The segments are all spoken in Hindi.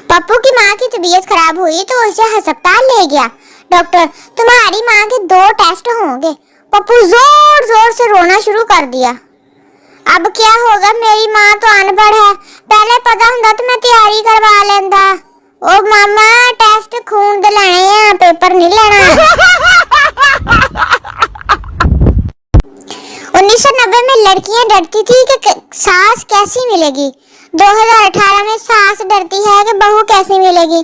पप्पू की माँ की तबीयत खराब हुई तो उसे अस्पताल ले गया। डॉक्टर, तुम्हारी माँ के 2 टेस्ट होंगे। पप्पू जोर जोर से रोना शुरू कर दिया। अब क्या होगा, मेरी माँ तो अनपढ़ है, पहले पता होता तो मैं तैयारी करवा लेंदा। ओ मामा, टेस्ट खून दे लेने हैं, पेपर नहीं लेना। 1990 में लड़कियां डरती थी कि सास कैसी मिलेगी। 2018 में सास डरती है कि बहू कैसी मिलेगी।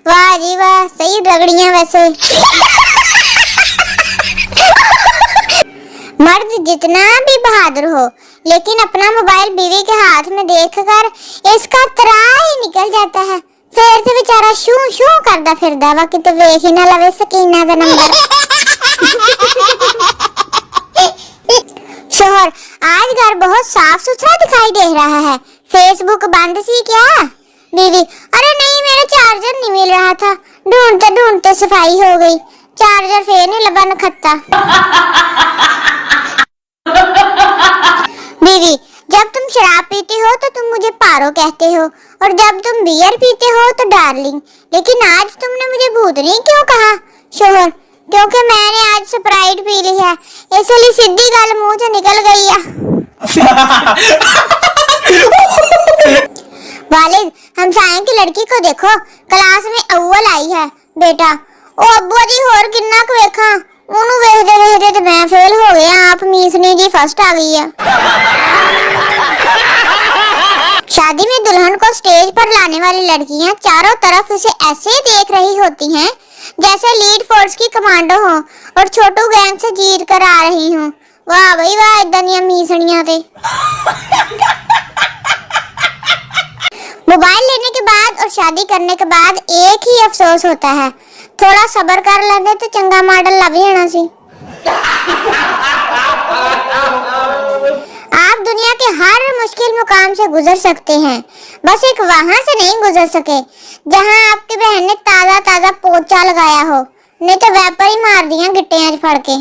वाह जी वाह, सही रगड़ियां वैसे। मर्द जितना भी बहादुर हो, लेकिन अपना मोबाइल बीवी के हाथ में देखकर इसका तरा ही निकल जाता है। फिर तो बेचारा शू शू करदा फिरदा वा कि वेख ही ना लवे सकीना दा नंबर। शोहर, आज घर बहुत साफ सुथरा दिखाई दे रहा है, फेसबुक बंद सी क्या? बीवी, अरे नहीं, मेरा चार्जर नहीं मिल रहा था, ढूंढते ढूंढते सफाई हो गई, चार्जर फिर नहीं लबा नखत्ता। बीवी, जब तुम शराब पीते हो तो तुम मुझे पारो कहते हो, और जब तुम बियर पीते हो तो डार्लिंग, लेकिन आज तुमने मुझे भूतनी क्यों कहा? शोहर, क्योंकि मैंने आज स्प्राइट पी ली है, इसलिए सीधी गल मुंह से निकल गई है। वालिद, हमसाये की लड़की को देखो, क्लास में अव्वल आई है। बेटा, ओ अब्बू जी होर किन्ना क वेखा, ओनू वेखदे वेखदे ते मैं फेल हो गया, आप मीसनी जी फर्स्ट आ गई है। शादी में दुल्हन को स्टेज पर लाने वाली लड़कियां चारों तरफ उसे ऐसे देख रही होती हैं जैसे लीड फोर्स की कमांडो हो और छोटू गैंग से जीत कर आ रही हूँ। वाह भाई वाह, इदां दियां मीसणियां ते। मोबाइल लेने के बाद और शादी करने के बाद एक ही अफसोस होता है, थोड़ा सब्र कर लेते तो चंगा मॉडल लभ जाना सी। आप दुनिया के हर मुश्किल मुकाम से गुजर सकते हैं, बस एक वहां से नहीं गुजर सके जहां आपकी बहन ने ताजा ताजा पोचा लगाया हो, नहीं तो वैपर ही मार दिया गिट्टियां फड़ के।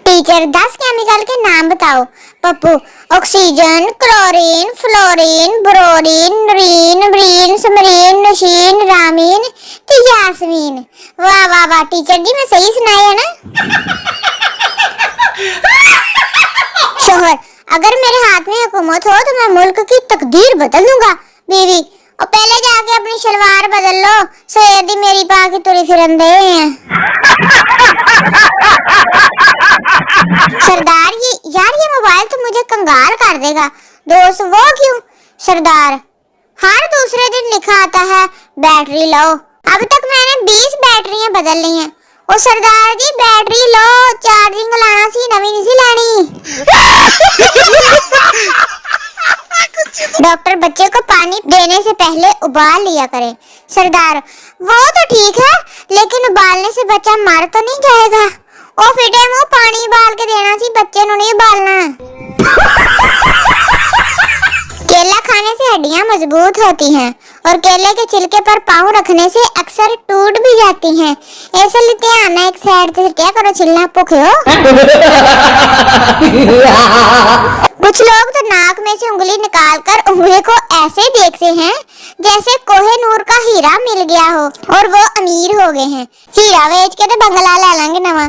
टीचर, 10 केमिकल के नाम बताओ। पप्पू, ऑक्सीजन, क्लोरीन, फ्लोरीन, ब्रोरीन, नूरीन, ब्रीन, समरीन, नशीन, रामीन, यास्मीन। वाह वाह वाह टीचर जी, मैं सही सुनाया है ना? शोहर, अगर मेरे हाथ में हुकूमत हो तो मैं मुल्क की तकदीर बदल दूंगा। बीवी, और पहले जाके अपनी शलवार बदल लो, सवेर दी मेरी पा के तुरी फिरन दे हैं। सरदार जी, यार ये मोबाइल तो मुझे कंगाल कर देगा। दोस्त, वो क्यों? सरदार, हर दूसरे दिन लिखा आता है बैटरी लो, अब तक मैंने 20 बैटरियां बदल ली हैं। ओ सरदार जी, बैटरी लो, चार्जिंग लाना सी, नवी नहीं सी लानी। डॉक्टर, बच्चे को पानी देने से पहले उबाल लिया करें। सरदार, वो तो ठीक है, लेकिन उबालने से बच्चा मर तो नहीं जाएगा। ओ फिटे मुंह, पानी उबाल के देना सी, बच्चे को नहीं उबालना। केला खाने से हड्डियां मजबूत होती हैं और केले के छिलके पर पाँव रखने से अक्सर टूट भी जाती हैं, इसलिए ध्यान एक साइड से क्या करो, छिलना भूखे हो। कुछ लोग तो नाक में से उंगली निकालकर उंगली को ऐसे देखते हैं जैसे कोहिनूर का हीरा मिल गया हो और वो अमीर हो गए हैं। हीरा बेच के तो बंगला ले लेंगे नवा।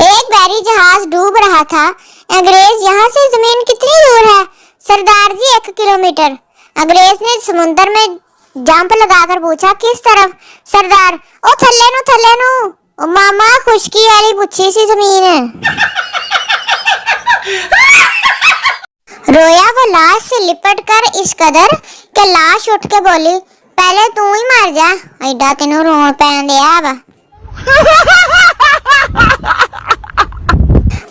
एक बैरी जहाज डूब रहा था। अंग्रेज, यहाँ से जमीन कितनी दूर है? सरदार जी, 1 किलोमीटर। अंग्रेज ने समुद्र में जंप लगाकर पूछा, किस तरफ? सरदार, ओ थल्ले नु। ओ मामा, खुशकी वाली पुछी सी जमीन है। रोया वो लाश से लिपट कर इस कदर कि लाश उठ के बोली, पहले तू ही मर जा, ऐडा तेनू रोन पैन दिया वा।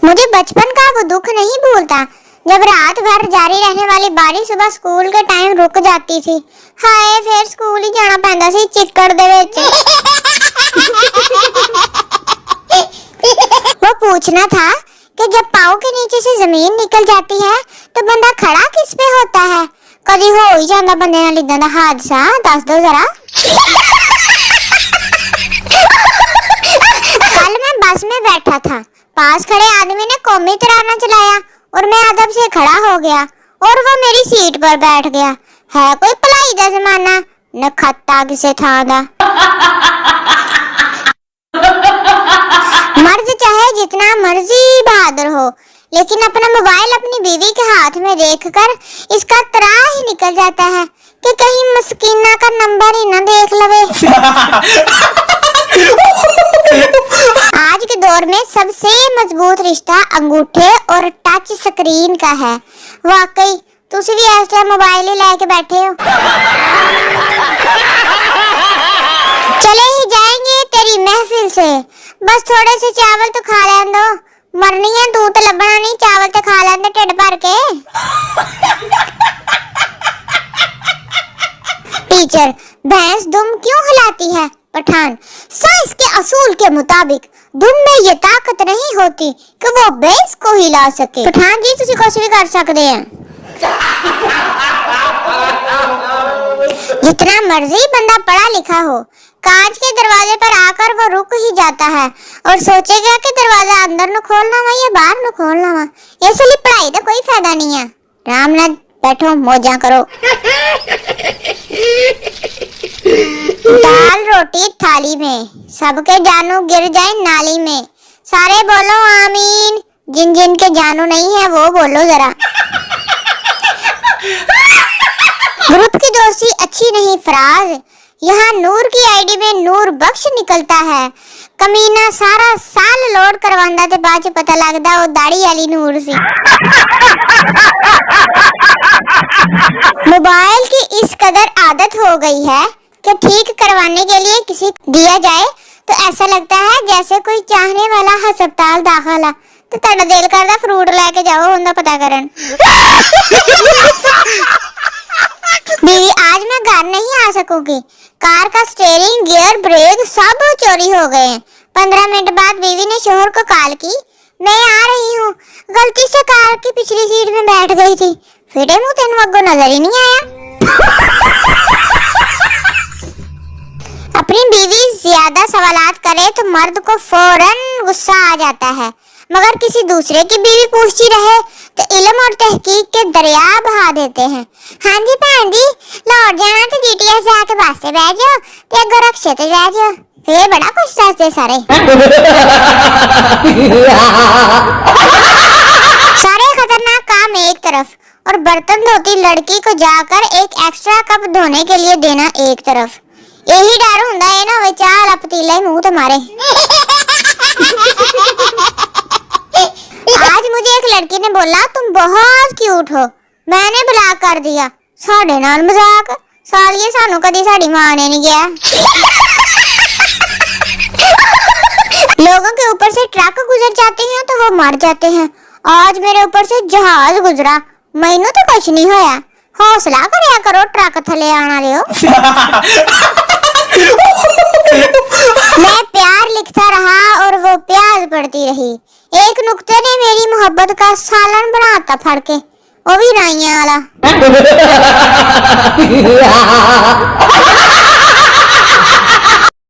मुझे बचपन का वो दुख नहीं भूलता जब रात भर जारी रहने वाली बारिश सुबह स्कूल के टाइम रुक जाती थी। हाय, फिर स्कूल ही जाना पैंदा सी चिक्कड़ दे विच। वो पूछना था कि जब पाँव के नीचे से जमीन निकल जाती है तो बंदा खड़ा किस पे होता है? कभी हो ही जाता बंदे नाल इदां दा हादसा, दस दो जरा। कल मैं बस में बैठा था, पास खड़े आदमी ने कौमी तराना चलाया। और मैं अदब से खड़ा हो गया और वो मेरी सीट पर बैठ गया। है कोई भलाई दा जमाना, नखत्ता किसे थां दा। मर्द चाहे जितना मर्जी बहादुर हो, लेकिन अपना मोबाइल अपनी बीवी के हाथ में देखकर इसका त्राह ही निकल जाता है कि कहीं मस्कीना का नंबर ही ना देख लवे। आज के दौर में सबसे मजबूत रिश्ता अंगूठे और टच स्क्रीन का है। वाकई तुसी भी ऐसा मोबाइल ही लेके बैठे हो। चले ही जाएंगे तेरी महफिल से, बस थोड़े से चावल तो खा लें दो। मरनी है तू तो लबना नहीं, चावल तो खा लें ढिड भर के। टीचर, भैंस दुम क्यों हिलाती है? पठान, साइंस के असूल के मुताबिक दुम में ये ताकत नहीं होती कि वो भैंस को हिला सके। पठान जी तुसी कुछ भी कर सकते हैं। जितना मर्जी बंदा पढ़ा लिखा हो, कांच के दरवाजे पर आकर वो रुक ही जाता है और सोचेगा कि दरवाजा अंदर न खोलना हुआ या बाहर न खोलना हुआ। इसलिए पढ़ाई का कोई फायदा नहीं है। राम नाथ बैठो, मौजा करो। दाल रोटी थाली में, सबके जानू गिर जाए नाली में। सारे बोलो आमीन, जिन जिन के जानू नहीं है वो बोलो जरा। ग्रुप की दोस्ती अच्छी नहीं फराज, यहाँ नूर की आईडी में नूर बख्श निकलता है। कमीना सारा साल लोड करवांदा ते बाद च पता लगदा वो दाढ़ी वाली नूर सी। मोबाइल की इस कदर आदत हो गई है कि ठीक करवाने के लिए किसी दिया जाए तो ऐसा लगता है जैसे कोई चाहने वाला अस्पताल दाखिल है तो तेरा दिल करदा फ्रूट लेके जाओ उनका पता करन। बीवी, आज मैं घर नहीं आ सकूंगी। कार का स्टीयरिंग, गियर, ब्रेक सब चोरी हो गए हैं। 15 मिनट बाद बीवी ने शोहर को कॉल की, मैं आ रही हूँ। गलती से कार की पिछली सीट में बैठ गई थी। फिटे मुंह तेन अगो नजर ही नहीं आया। अपनी बीवी ज्यादा सवालात करे तो मर्द को फौरन गुस्सा आ जाता है, मगर किसी दूसरे की बीवी पूछती रहे तो इल्म और तहकीक के दरिया बहा देते हैं। हाँ जी भैन जी, लाहौर जाना तो जीटीएस जाके बस से बैठ जाओ ते अगो रक्शे ते बैठ जाओ, फिर बड़ा कुछ दसदे सारे। सारे खतरनाक काम एक तरफ और बर्तन धोती लड़की को जाकर एक एक्स्ट्रा कप धोने के लिए देना एक तरफ। यही डर हुंदा है ना, वे चाल पतीला ही मुंह ते मारे। आज मुझे एक लड़की ने बोला तुम बहुत क्यूट हो, मैंने ब्लॉक कर दिया। साढ़े नाल मजाक, सालिए सानू कदी साड़ी मां ने नहीं गया। लोगों के ऊपर से ट्रक गुजर जाते हैं तो वो मर जाते हैं। आज मेरे ऊपर से जहाज गुजरा, मैनू तो कुछ नहीं होया। हौसला करया करो, ट्रक थले आना रहे। मैं प्यार लिखता रहा और वो प्यार पढ़ती रही। एक नुक्ते ने मेरी मोहब्बत का सालन बनाता फड़ के, वो भी राइयां वाला।